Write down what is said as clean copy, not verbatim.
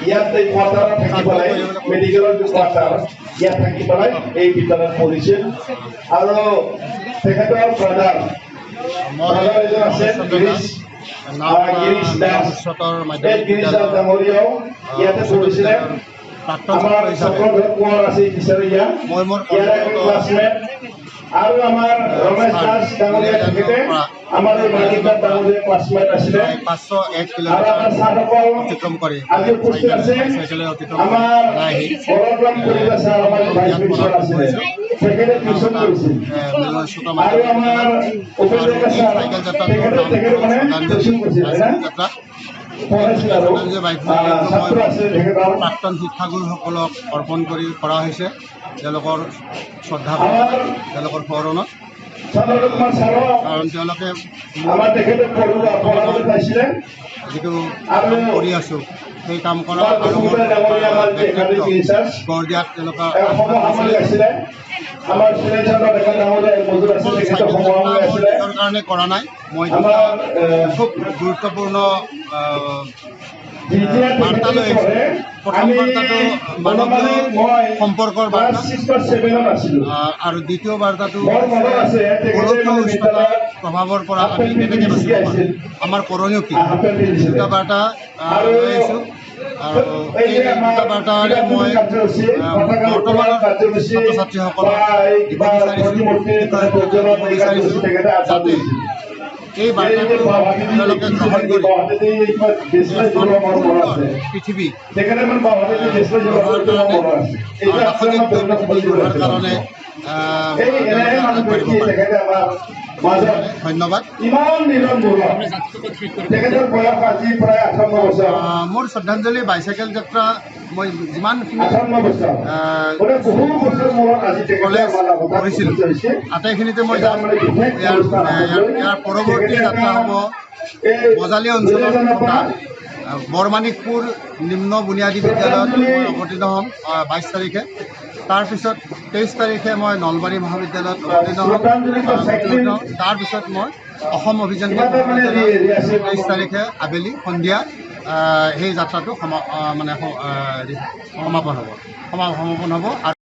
ইয়াত এই কোৱাৰ্টাৰত থাকি পেলাই মেডিকেলৰ যে কোৱাৰ্টাৰ ইয়াত থাকি পেলাই এই বিদ্যালয়ত পঢ়িছিল আৰু তেখেতৰ ব্ৰাদাৰ এজন আছে গিৰীশ দাস গিৰীশ দাস ডাঙৰীয়াও ইয়াতে পঢ়িছিলে আমাৰ চক্ৰধৰ কোঁৱৰ আছে টিচাৰীয়া ইয়াৰ ক্লাছমেট আৰু আমাৰ ৰমেশ দাস ডাঙৰীয়া তেখেতে আমাৰ এই মালিকদাৰ ডাঙৰীয়া ক্লাছমেট আছিলে 501 আৰু আমাৰ ছাৰসকল অতিক্ৰম কৰি আজি উপস্থিত আছে আমাৰ বৰগ্ৰাম কলিতা ছাৰ আমাৰ ভাইচ প্ৰিন্সিপাল আছিলে তেখেতে টিউচন কৰিছিল আৰু আমাৰ উপদেষ্টা ছাৰ তেখেতে মানে টিউচন কৰিছিল না পঢ়াইছিল আৰু ছাত্ৰ আছে তেখেতৰ প্ৰাক্তন শিক্ষাগুৰুসকলক অৰ্পণ কৰি কৰা হৈছে তেওঁলোকৰ শ্ৰদ্ধা তেওঁলোকৰ সোঁৱৰণত কাৰণ তেওঁলোকে যিটো কাম কৰি আছোঁ সেই কাম কৰা আৰু গঢ় দিয়াত তেওঁলোকৰ কাৰণে কৰা নাই মই খুব গুৰুত্বপূৰ্ণ বাৰ্তা লৈ আহিছোঁ প্ৰথম বাৰ্তাটো মানৱীয় সম্পৰ্কৰ বাৰ্তা আৰু দ্বিতীয় বাৰ্তাটো প্ৰভাৱৰ পৰা আমি কেনেকৈ বাচিব পাৰোঁ আমাৰ কৰণীয় কি দুটা বাৰ্তা লৈ আহিছোঁ আৰু এই দুটা বাৰ্তাৰে মই বৰ্তমানৰ ছাত্ৰ ছাত্ৰীসকলক দিব বিচাৰিছোঁ যাতে এই বাৰ্তাটো তেওঁলোকে গ্ৰহণ কৰি পৃথিৱী কাৰণে ধন্যবাদ মোৰ শ্ৰদ্ধাঞ্জলি বাইচাইকেল যাত্ৰা মই যিমানখিনি কৰিছিলোঁ আটাইখিনিতে মই যাম ইয়াৰ পৰৱৰ্তী যাত্ৰা হ'ব বজালী অঞ্চলত থকা বৰমাণিকপুৰ নিম্ন বুনিয়াদী বিদ্যালয়ত মই অৱতীৰ্ণ হ'ম 22 তাৰিখে তাৰপিছত 23 তাৰিখে মই নলবাৰী মহাবিদ্যালয়ত অৱতীৰ্ণ হ'ম তাৰপিছত মই অসম অভিযান্ত্ৰিক মহাবিদ্যালয়ত 23 তাৰিখে আবেলি সন্ধিয়া সেই যাত্ৰাটো সমাপন হ'ব